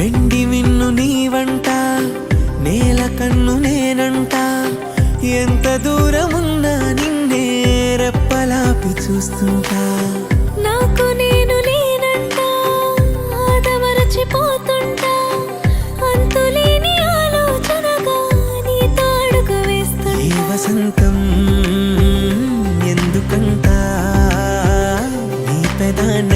వెండి మిన్ను నీవంట, నేల కన్ను నేనంట, ఎంత దూరమున్నా నిన్నే రెప్పలాపి చూస్తుంటా. నాకు నేను లేనంట, ఆదమరచిపోతుంటా, అంతులేని ఆలోచనగా నీతో అడుగు వేస్తుంటా. ఈ వసంతం ఎందుకంట నీ పెదాన్ని